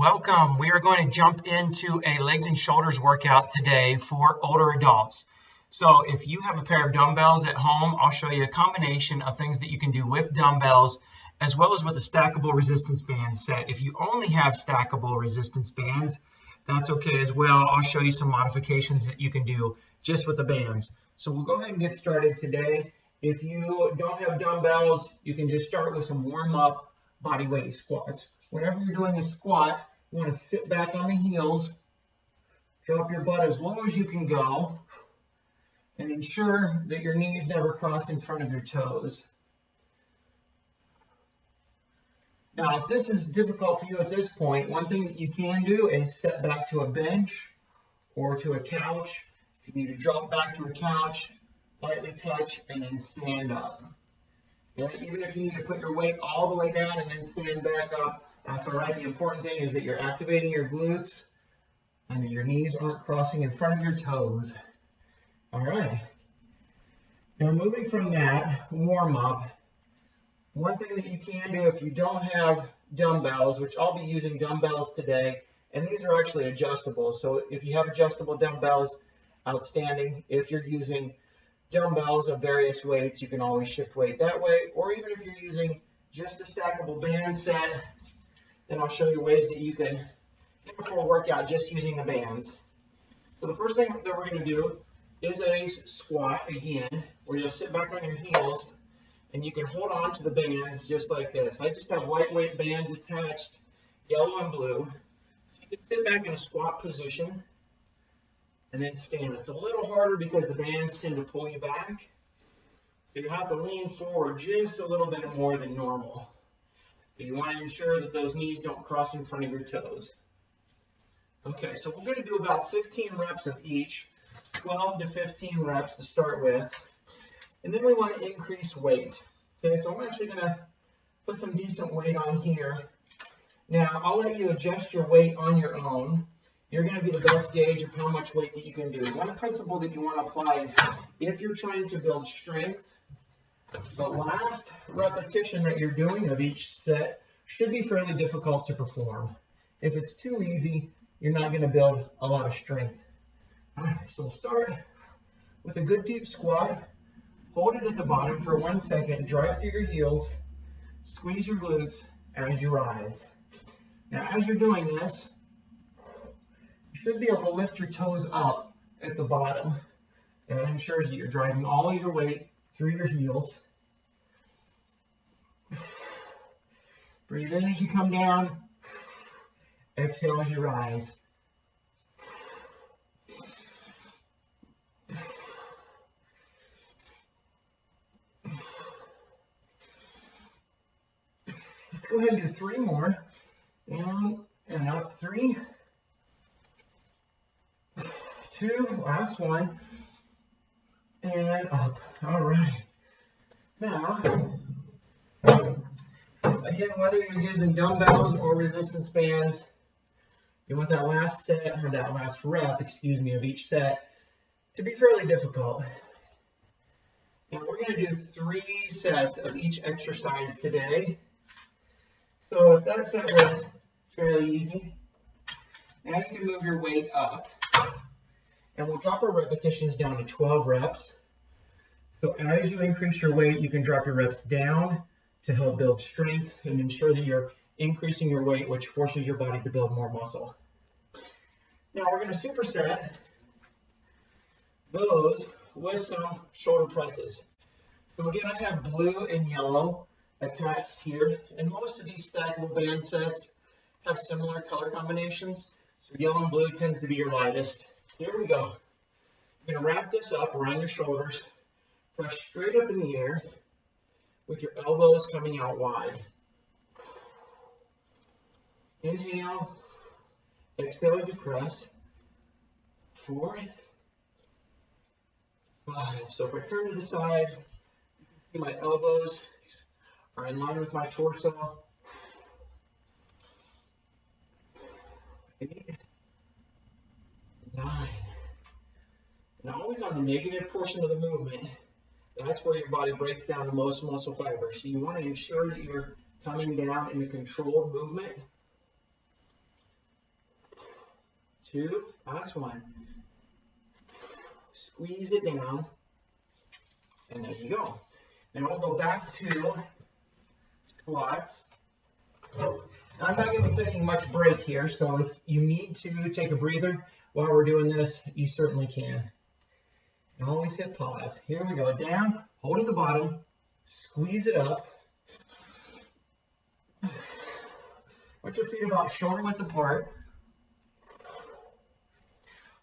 Welcome. We are going to jump into a legs and shoulders workout today for older adults. So if you have a pair of dumbbells at home, I'll show you a combination of things that you can do with dumbbells as well as with a stackable resistance band set. If you only have stackable resistance bands, that's okay as well. I'll show you some modifications that you can do just with the bands. So we'll go ahead and get started today. If you don't have dumbbells, you can just start with some warm-up body weight squats. Whenever you're doing a squat, you want to sit back on the heels, drop your butt as low as you can go, and ensure that your knees never cross in front of your toes. Now, if this is difficult for you at this point, one thing that you can do is set back to a bench or to a couch. If you need to drop back to a couch, lightly touch, and then stand up. Okay? Even if you need to put your weight all the way down and then stand back up, that's all right. The important thing is that you're activating your glutes and that your knees aren't crossing in front of your toes. All right. Now, moving from that warm-up, one thing that you can do if you don't have dumbbells, which I'll be using dumbbells today, and these are actually adjustable. So if you have adjustable dumbbells, outstanding. If you're using dumbbells of various weights, you can always shift weight that way. Or even if you're using just a stackable band set, then I'll show you ways that you can get a full workout just using the bands. So the first thing that we're going to do is a squat again, where you'll sit back on your heels and you can hold on to the bands just like this. I just have lightweight bands attached, yellow and blue. You can sit back in a squat position and then stand. It's a little harder because the bands tend to pull you back. So you have to lean forward just a little bit more than normal. But you want to ensure that those knees don't cross in front of your toes. Okay, so we're going to do about 15 reps of each, 12 to 15 reps to start with. And then we want to increase weight. Okay, so I'm actually going to put some decent weight on here. Now, I'll let you adjust your weight on your own. You're going to be the best gauge of how much weight that you can do. One principle that you want to apply is if you're trying to build strength, the last repetition that you're doing of each set should be fairly difficult to perform. If it's too easy, you're not going to build a lot of strength. All right, so we'll start with a good deep squat. Hold it at the bottom for 1 second. Drive through your heels. Squeeze your glutes as you rise. Now, as you're doing this, you should be able to lift your toes up at the bottom. That ensures that you're driving all of your weight through your heels. Breathe in as you come down. Exhale as you rise. Let's go ahead and do 3 more. Down and up. 3, 2, last one, and up. All right. Now, again, whether you're using dumbbells or resistance bands, you want that last set, or that last rep, excuse me, of each set to be fairly difficult. And we're going to do 3 sets of each exercise today. So if that set was fairly easy, now you can move your weight up. And we'll drop our repetitions down to 12 reps. So as you increase your weight, you can drop your reps down to help build strength and ensure that you're increasing your weight, which forces your body to build more muscle. Now we're going to superset those with some shoulder presses. So again, I have blue and yellow attached here, and most of these stackable band sets have similar color combinations. So yellow and blue tends to be your lightest. Here we go. You're going to wrap this up around your shoulders, press straight up in the air with your elbows coming out wide. Inhale, exhale as you press. 4, 5. So if I turn to the side, you can see my elbows are in line with my torso. 8, 9. And always on the negative portion of the movement, that's where your body breaks down the most muscle fibers. So you want to ensure that you're coming down in a controlled movement. 2, last one. Squeeze it down, and there you go. Now we'll go back to squats. Now, I'm not going to be taking much break here, so if you need to take a breather while we're doing this, you certainly can. And always hit pause. Here we go. Down, hold at the bottom, squeeze it up. Want your feet about shoulder width apart,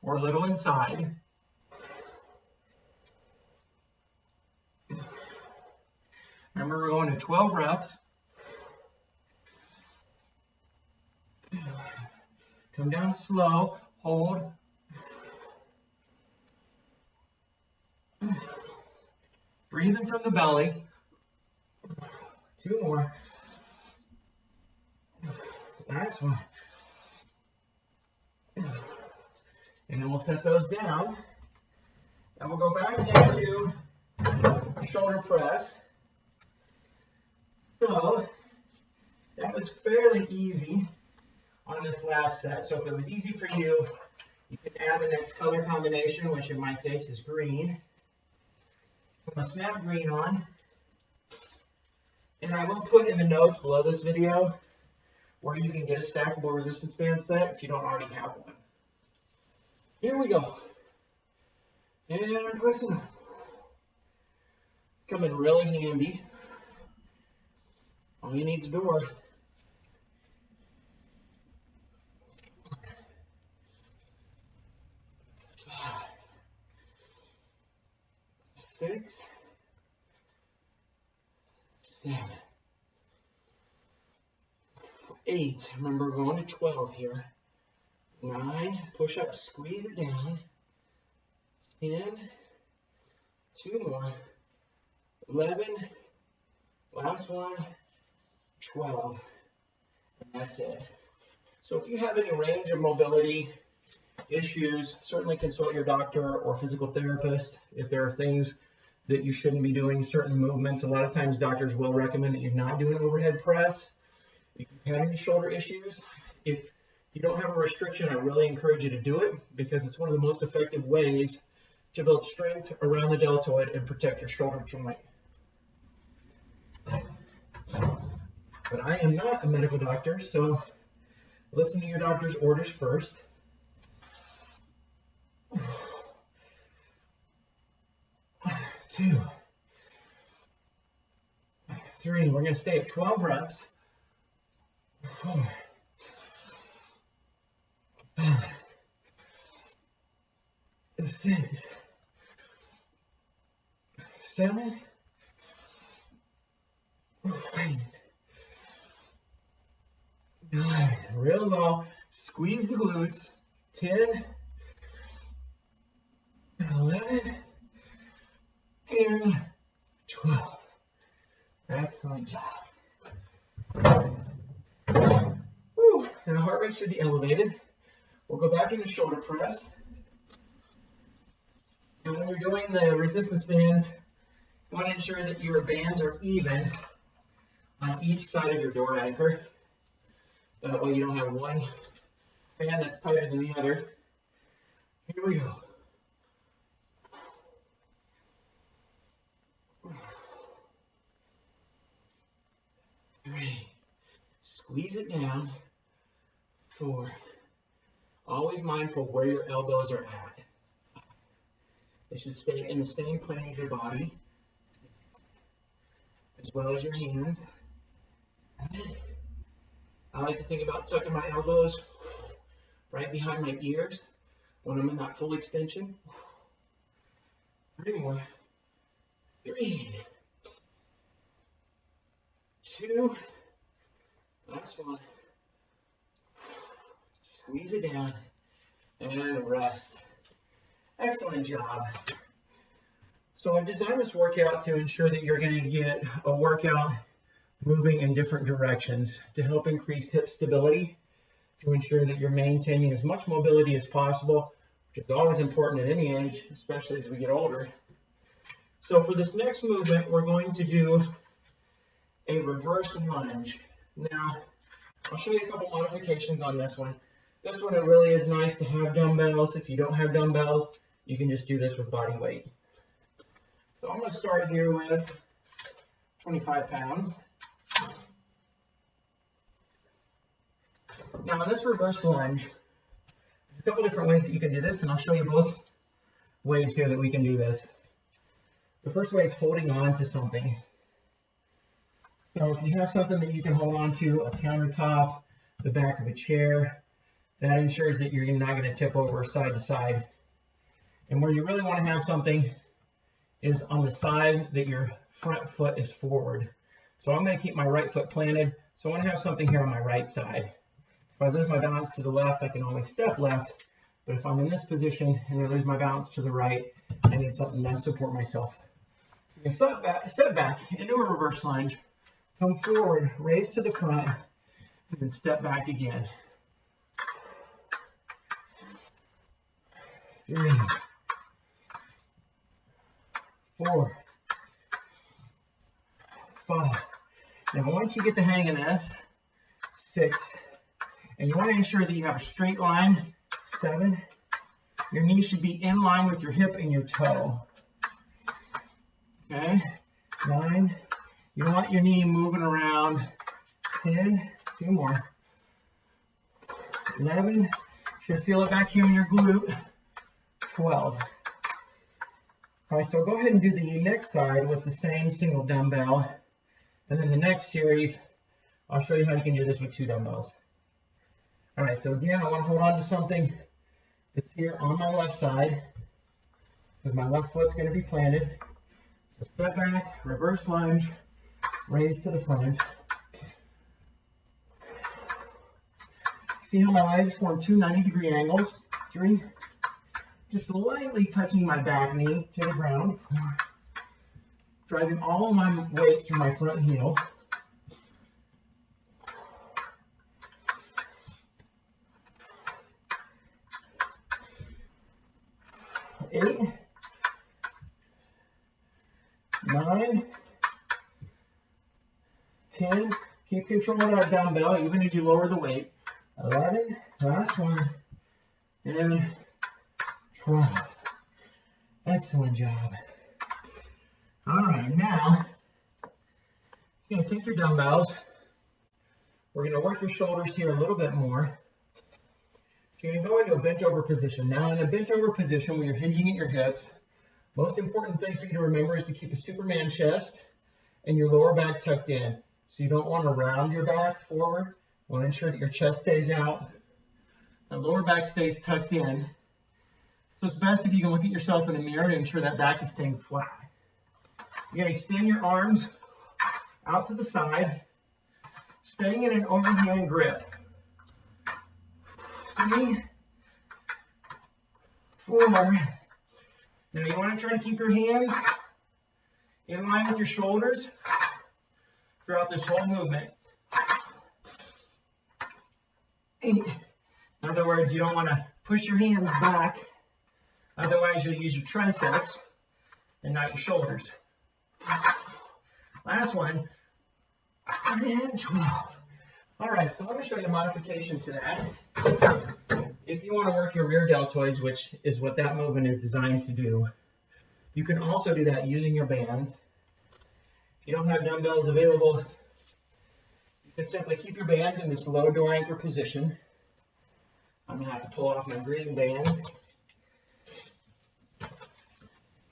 or a little inside. Remember, we're going to 12 reps. Come down slow, hold. Breathe in from the belly. 2 more. Last one. And then we'll set those down. And we'll go back into shoulder press. So that was fairly easy on this last set. So if it was easy for you, you can add the next color combination, which in my case is green. I'm going to snap green on. And I will put in the notes below this video where you can get a stackable resistance band set if you don't already have one. Here we go. And I'm pressing up. Coming really handy. All you need is a door. 5, 6, 7, 8. Remember, we're going to 12 here. 9, push up, squeeze it down. 10, 2 more. 11, last one. 12, and that's it. So if you have any range of mobility issues, certainly consult your doctor or physical therapist. If there are things that you shouldn't be doing, certain movements, a lot of times doctors will recommend that you not do an overhead press. If you have any shoulder issues, if you don't have a restriction, I really encourage you to do it because it's one of the most effective ways to build strength around the deltoid and protect your shoulder joint. But I am not a medical doctor, so listen to your doctor's orders first. 2, 3, we're going to stay at 12 reps. 4, 5, 6, 7, 8, 9, real low, squeeze the glutes, 10, 11, and 12. Excellent job. Whew. Now heart rate should be elevated. We'll go back into shoulder press. And when you're doing the resistance bands, you want to ensure that your bands are even on each side of your door anchor. That way you don't have one band that's tighter than the other. Here we go. 3, squeeze it down. 4, always mindful where your elbows are at. They should stay in the same plane as your body, as well as your hands. 7, I like to think about tucking my elbows right behind my ears when I'm in that full extension. 3 more. 3, 2, last one. Squeeze it down and rest. Excellent job. So I've designed this workout to ensure that you're going to get a workout moving in different directions to help increase hip stability, to ensure that you're maintaining as much mobility as possible, which is always important at any age, especially as we get older. So for this next movement, we're going to do a reverse lunge. Now, I'll show you a couple modifications on this one. This one, it really is nice to have dumbbells. If you don't have dumbbells, you can just do this with body weight. So I'm going to start here with 25 pounds. Now in this reverse lunge, there's a couple different ways that you can do this, and I'll show you both ways here that we can do this. The first way is holding on to something. So if you have something that you can hold on to, a countertop, the back of a chair, that ensures that you're not going to tip over side to side. And where you really want to have something is on the side that your front foot is forward. So I'm going to keep my right foot planted. So I want to have something here on my right side. If I lose my balance to the left, I can always step left. But if I'm in this position and I lose my balance to the right, I need something to support myself. You can step back into a reverse lunge, come forward, raise to the front, and then step back again. 3, 4, 5. Now once you get the hang of this, 6. And you want to ensure that you have a straight line. 7. Your knee should be in line with your hip and your toe. Okay. 9. You don't want your knee moving around. 10. 2 more. 11. Should feel it back here in your glute. 12. All right, so go ahead and do the next side with the same single dumbbell. And then the next series, I'll show you how you can do this with 2 dumbbells. All right, so again, I want to hold on to something that's here on my left side because my left foot's going to be planted. So step back, reverse lunge, raise to the front. See how my legs form 2 90-degree angles? 3. Just lightly touching my back knee to the ground. 4. Driving all of my weight through my front heel. 8, 9, 10. Keep control of that dumbbell even as you lower the weight. 11, last one, and 12. Excellent job. All right, now you're going to take your dumbbells. We're going to work your shoulders here a little bit more. So you're going to go into a bent over position. Now in a bent over position where you're hinging at your hips, most important thing for you to remember is to keep a Superman chest and your lower back tucked in. So you don't want to round your back forward. You want to ensure that your chest stays out, the lower back stays tucked in. So it's best if you can look at yourself in the mirror to ensure that back is staying flat. You're going to extend your arms out to the side, staying in an overhand grip. 3, 4. Now you want to try to keep your hands in line with your shoulders throughout this whole movement. 8. In other words, you don't want to push your hands back. Otherwise, you'll use your triceps and not your shoulders. Last one. And 12. All right, so let me show you a modification to that. If you want to work your rear deltoids, which is what that movement is designed to do, you can also do that using your bands. If you don't have dumbbells available, you can simply keep your bands in this low door anchor position. I'm going to have to pull off my green band.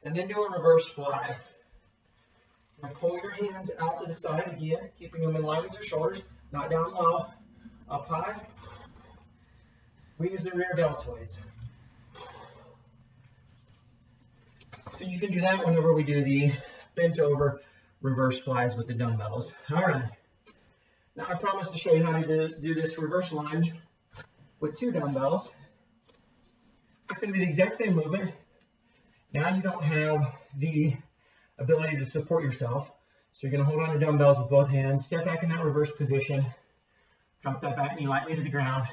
And then do a reverse fly. Now pull your hands out to the side again, keeping them in line with your shoulders, not down low, up high. Squeeze the rear deltoids. So you can do that whenever we do the bent over reverse flies with the dumbbells. All right. Now I promised to show you how to do this reverse lunge with 2 dumbbells. It's going to be the exact same movement. Now you don't have the ability to support yourself. So you're going to hold on to dumbbells with both hands, step back in that reverse position, drop that back knee lightly to the ground,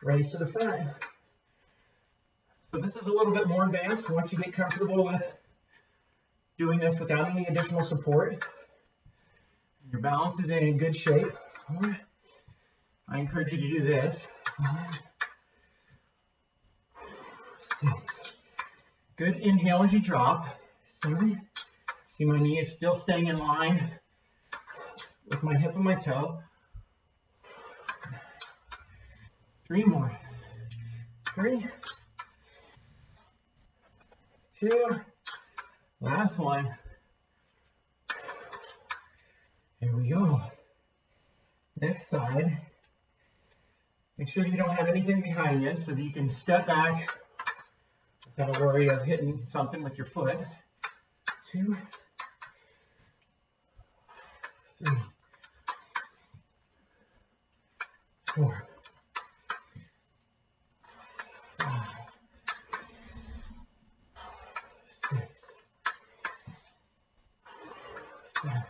raise to the front. So this is a little bit more advanced. Once you get comfortable with doing this without any additional support, your balance is in good shape, I encourage you to do this. 5, 6. Good inhale as you drop. 7. See my knee is still staying in line with my hip and my toe. 3 more. 3. 2. Last one. Here we go. Next side. Make sure you don't have anything behind you so that you can step back without worry of hitting something with your foot. 2, 3, 4, 5, 6, 7.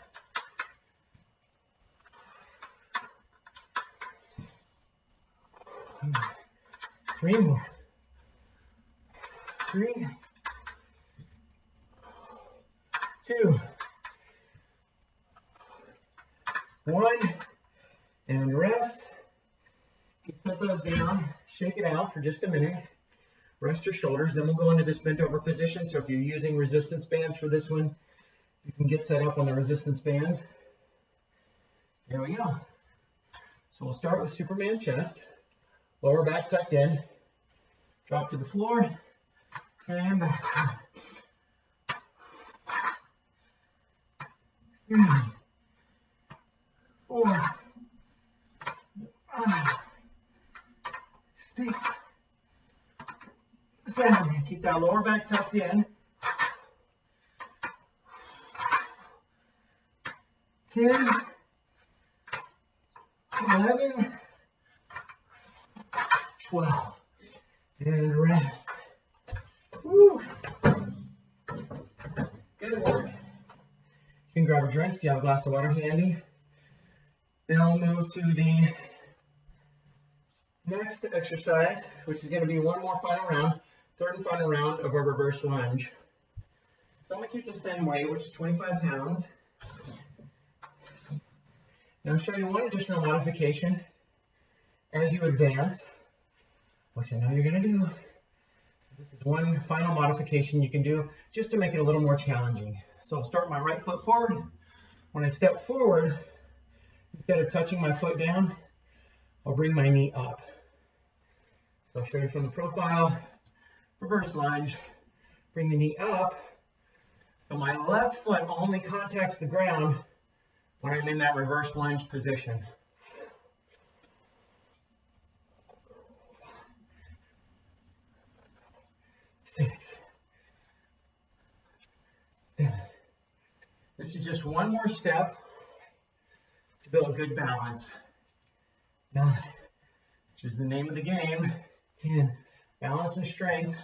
3 more. 3, 2, 1, and rest. You can set those down, shake it out for just a minute. Rest your shoulders, then we'll go into this bent over position. So if you're using resistance bands for this one, you can get set up on the resistance bands. There we go. So we'll start with Superman chest. Lower back tucked in. Drop to the floor. And back. 3, 4, 5, 6, 7. Keep that lower back tucked in. 10, 11, 12. And rest. Woo. Good work. You can grab a drink if you have a glass of water handy. Then I'll move to the next exercise, which is going to be one more final round, third and final round of our reverse lunge. So I'm going to keep the same weight, which is 25 pounds. And I'll show you one additional modification as you advance, which I know you're going to do. This is one final modification you can do just to make it a little more challenging. So I'll start my right foot forward. When I step forward, instead of touching my foot down, I'll bring my knee up. So I'll show you from the profile, reverse lunge, bring the knee up. So my left foot only contacts the ground when I'm in that reverse lunge position. 6, 7. This is just one more step to build good balance. 9, which is the name of the game. 10, balance and strength.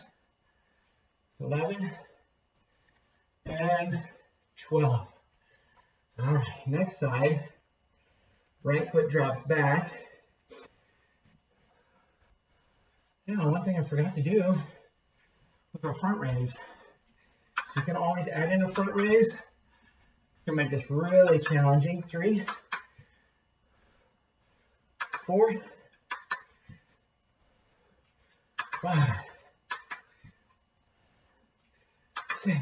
11, and 12. All right, next side. Right foot drops back. Now, one thing I forgot to do was our front raise. So you can always add in a front raise. It's gonna make this really challenging. 3, 4, 5, 6,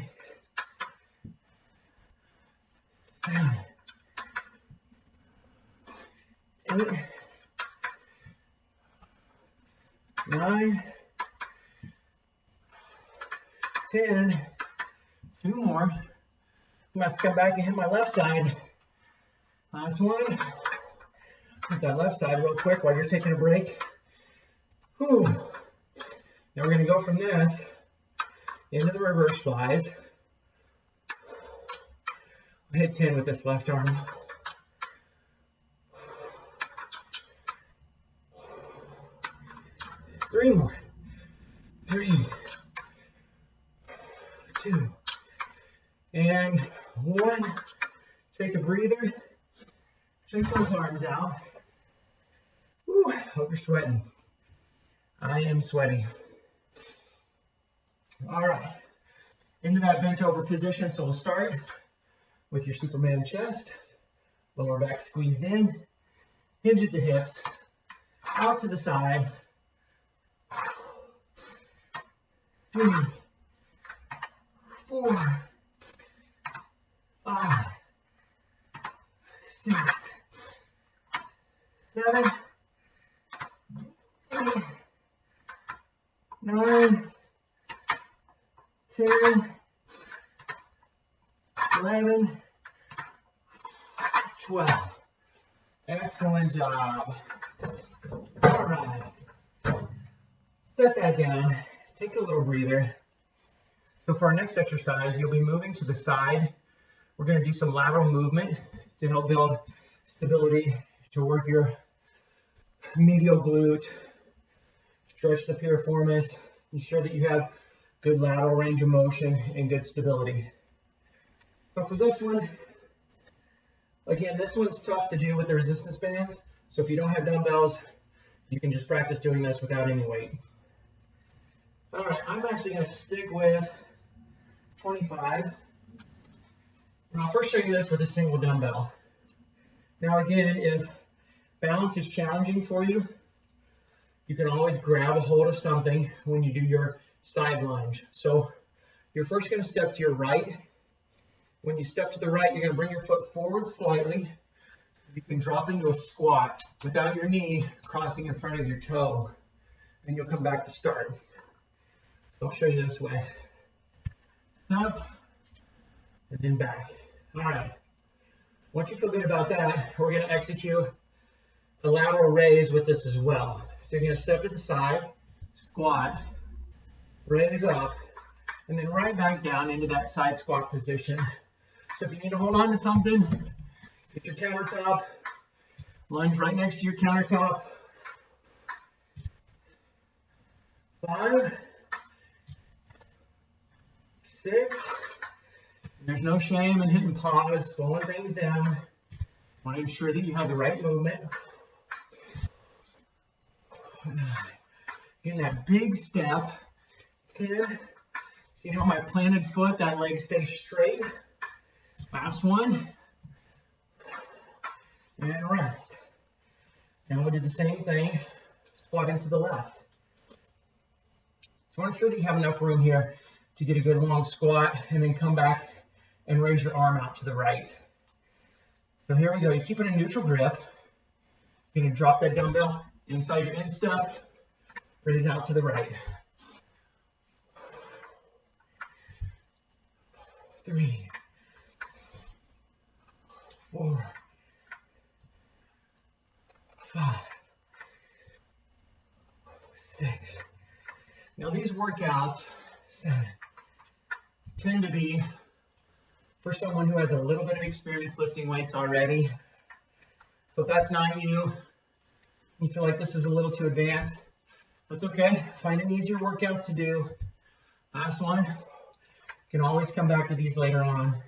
7, 8, 9, 10. 2 more. I'm gonna have to come back and hit my left side. Last one. Hit that left side real quick while you're taking a break. Whew. Now we're gonna go from this into the reverse flies. I'll hit 10 with this left arm. 3 more. 3, 2, and 1. Take a breather. Shake those arms out. Whew, hope you're sweating. I am sweating. All right, into that bent over position. So we'll start with your Superman chest, lower back squeezed in, hinge at the hips, out to the side, 3, 4, 5, 6, 7, 8, 9, 10, 11, 12. Excellent job. All right. Set that down. Take a little breather. So for our next exercise, you'll be moving to the side. We're going to do some lateral movement to help build stability, to work your medial glute, stretch the piriformis, ensure that you have good lateral range of motion and good stability. So for this one, again, this one's tough to do with the resistance bands. So if you don't have dumbbells, you can just practice doing this without any weight. All right, I'm actually going to stick with 25s. And I'll first show you this with a single dumbbell. Now again, if balance is challenging for you, you can always grab a hold of something when you do your side lunge. So you're first going to step to your right. When you step to the right, you're going to bring your foot forward slightly. You can drop into a squat without your knee crossing in front of your toe. And you'll come back to start. So I'll show you this way. Up, and then back. All right. Once you feel good about that, we're going to execute a lateral raise with this as well. So you're going to step to the side, squat, raise up, and then right back down into that side squat position. So if you need to hold on to something, get your countertop, lunge right next to your countertop. 5, 6. There's no shame in hitting pause, slowing things down. You want to ensure that you have the right movement. 9. Getting that big step. 10. See how my planted foot, that leg stays straight. Last one. And rest. Now we'll do the same thing. Squatting to the left. So I want to ensure that you have enough room here to get a good long squat and then come back and raise your arm out to the right. So here we go. You keep it in neutral grip. You're going to drop that dumbbell inside your instep, raise out to the right. 3, 4, 5, 6. Now these workouts 7 tend to be for someone who has a little bit of experience lifting weights already. So if that's not you, you feel like this is a little too advanced, that's okay. Find an easier workout to do. Last one. You can always come back to these later on.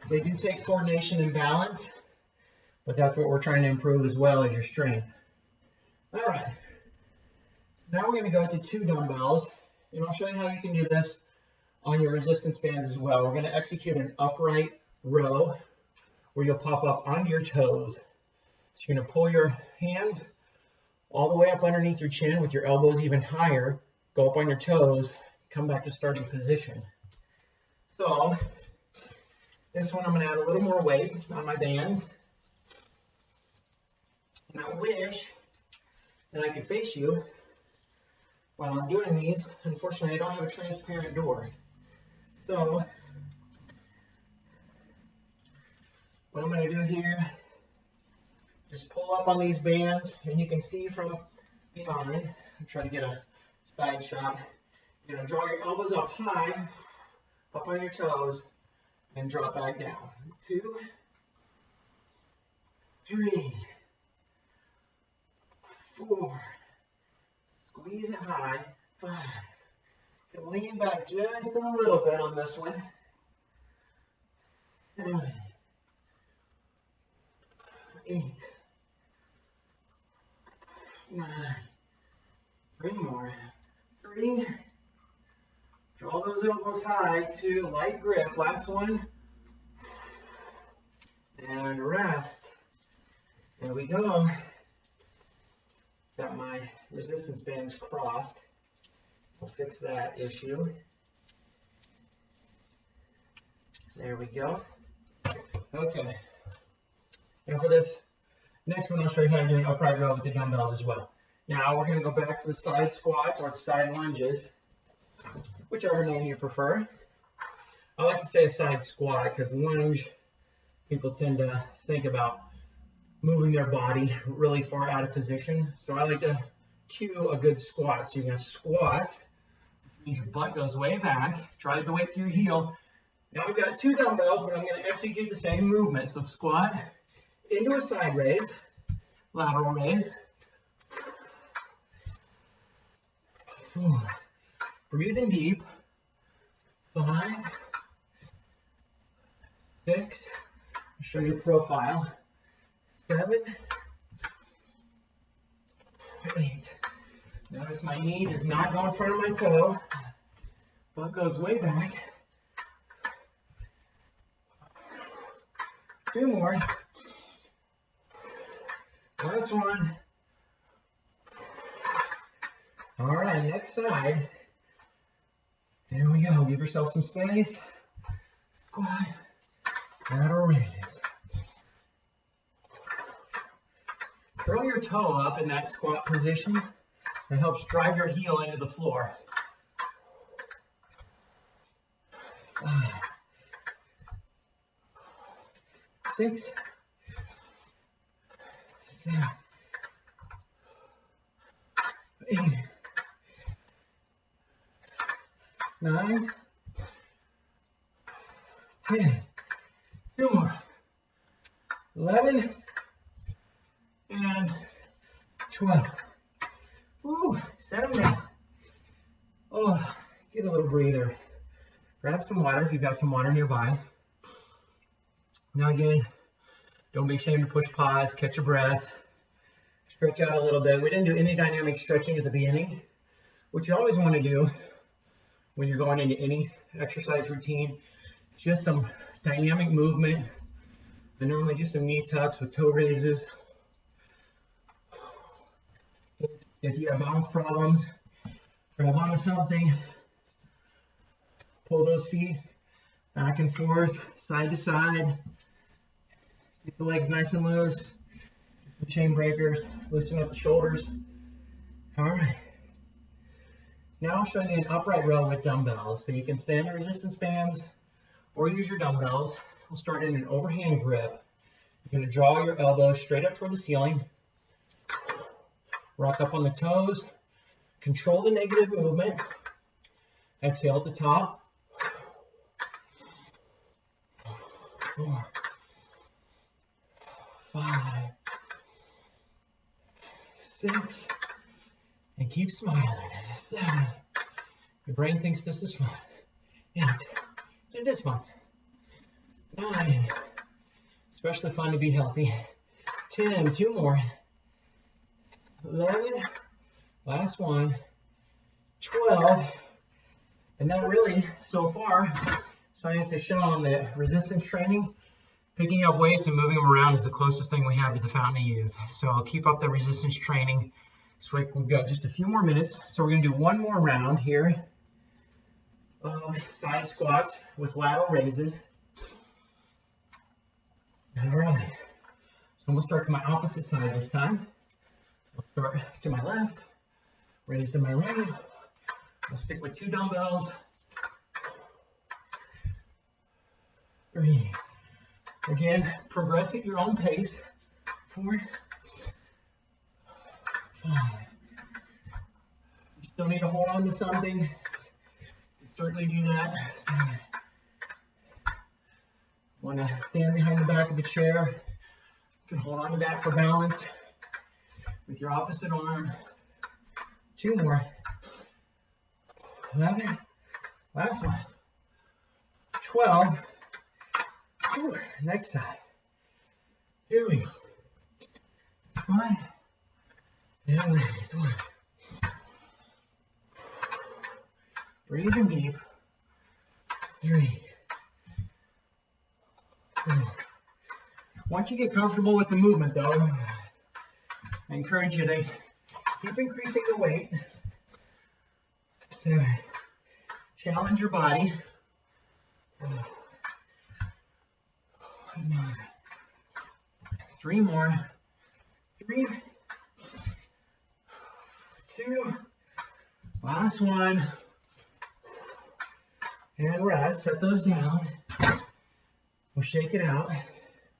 They do take coordination and balance, but that's what we're trying to improve as well as your strength. All right. Now we're going to go to 2 dumbbells, and I'll show you how you can do this on your resistance bands as well. We're going to execute an upright row where you'll pop up onto your toes. So you're going to pull your hands all the way up underneath your chin with your elbows even higher, go up on your toes, come back to starting position. So this one I'm going to add a little more weight on my bands. And I wish that I could face you while I'm doing these. Unfortunately, I don't have a transparent door. So what I'm going to do here, just pull up on these bands, and you can see from behind. I'll try to get a side shot. You're going to draw your elbows up high, up on your toes, and drop back down. 2, 3, 4. Squeeze it high. 5. And lean back just a little bit on this one. 7, 8, 9. 3 more. 3. Draw those elbows high. 2. Light grip. Last one. And rest. There we go. Got my resistance bands crossed. We'll fix that issue. There we go. Okay. Now for this next one, I'll show you how to do an upright row with the dumbbells as well. Now we're going to go back to the side squats or side lunges, whichever name you prefer. I like to say a side squat because lunge, people tend to think about moving their body really far out of position. So I like to cue a good squat. So you're going to squat, which means your butt goes way back, drive the weight to your heel. Now we've got two dumbbells, but I'm going to execute the same movement. So squat into a side raise, lateral raise. 4. Breathe in deep. 5. 6. I'll show you the profile. 7. 8. Notice my knee does not go in front of my toe. Butt goes way back. 2 more. Last one. All right, next side. Here we go. Give yourself some space. Squat. Lateral raise. Throw your toe up in that squat position. It helps drive your heel into the floor. 5. 6. 7. 8. 9. 10. 2 more. 11. And 12. Ooh, set them down. Oh, get a little breather. Grab some water if you've got some water nearby. Now again, don't be ashamed to push pause, catch your breath, stretch out a little bit. We didn't do any dynamic stretching at the beginning, which you always want to do when you're going into any exercise routine. Just some dynamic movement. I normally do some knee tucks with toe raises. If you have balance problems, grab onto something, pull those feet back and forth, side to side. Keep the legs nice and loose. Some chain breakers, loosen up the shoulders. All right. Now I'll show you an upright row with dumbbells. So you can stand in resistance bands or use your dumbbells. We'll start in an overhand grip. You're going to draw your elbows straight up toward the ceiling. Rock up on the toes. Control the negative movement. Exhale at the top. 4. 5. 6. And keep smiling. 7. Your brain thinks this is fun. 8. It is fun. 9. Especially fun to be healthy. 10. 2 more. 11. Last one. 12. And that really, so far, science has shown that resistance training, picking up weights and moving them around is the closest thing we have to the fountain of youth. So keep up the resistance training. So we've got just a few more minutes. So we're going to do one more round here of side squats with lateral raises. All right. So I'm going to start to my opposite side this time. I'll start to my left, raise to my right. I'll stick with 2 dumbbells. 3. Again, progress at your own pace. 4. 5. You still need to hold on to something. You certainly do that. 7. Want to stand behind the back of the chair. You can hold on to that for balance with your opposite arm. 2 more. 11. Last one. 12. Ooh, next side. Here we go. Squat. And raise. 1. Breathe in deep. 3. 4. Once you get comfortable with the movement though, I encourage you to keep increasing the weight. So challenge your body. 1 more. 3 more. 3, 2, last one. And rest, set those down. We'll shake it out.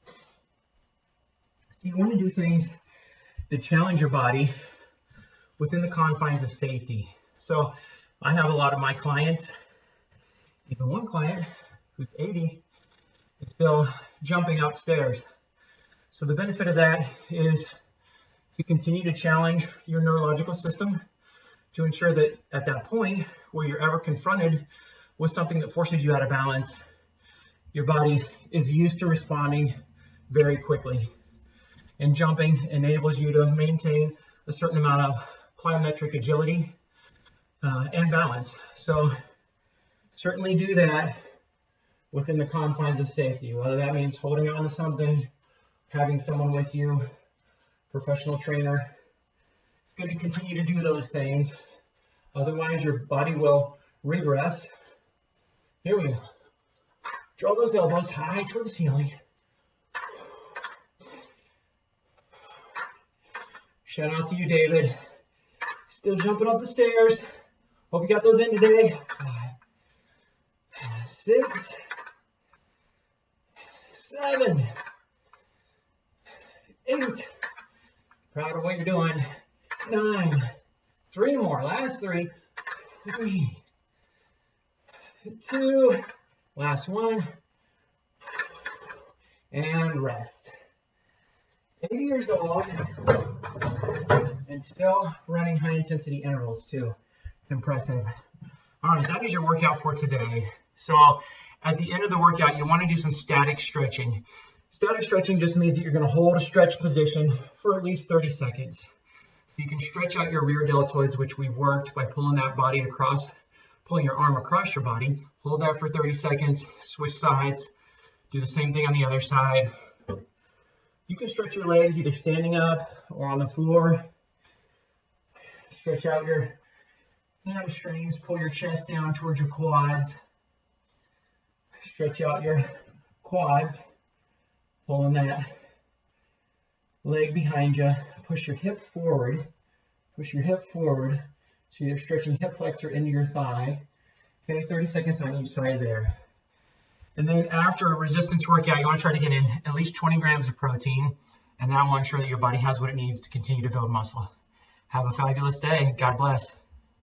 So you want to do things that challenge your body within the confines of safety. So I have a lot of my clients, even one client who's 80, is still jumping upstairs. So the benefit of that is you continue to challenge your neurological system to ensure that at that point where you're ever confronted with something that forces you out of balance, your body is used to responding very quickly. And jumping enables you to maintain a certain amount of plyometric agility and balance. So certainly do that within the confines of safety, whether that means holding on to something, having someone with you, professional trainer. It's good to continue to do those things. Otherwise, your body will regress. Here we go. Draw those elbows high toward the ceiling. Shout out to you, David. Still jumping up the stairs. Hope you got those in today. 5, 6, 7, 8. Proud of what you're doing. 9. 3 more. Last 3. 3, 2. Last 1. And rest. 80 years old and still running high intensity intervals too. It's impressive. All right, that is your workout for today. So at the end of the workout, you want to do some static stretching. Static stretching just means that you're going to hold a stretch position for at least 30 seconds. You can stretch out your rear deltoids, which we've worked by pulling that body across, pulling your arm across your body. Hold that for 30 seconds, switch sides, do the same thing on the other side. You can stretch your legs either standing up or on the floor. Stretch out your hamstrings, pull your chest down towards your quads. Stretch out your quads, pulling that leg behind you. Push your hip forward. Push your hip forward so you're stretching hip flexor into your thigh. Okay, 30 seconds on each side there. And then after a resistance workout, you want to try to get in at least 20 grams of protein, and that will ensure that your body has what it needs to continue to build muscle. Have a fabulous day. God bless.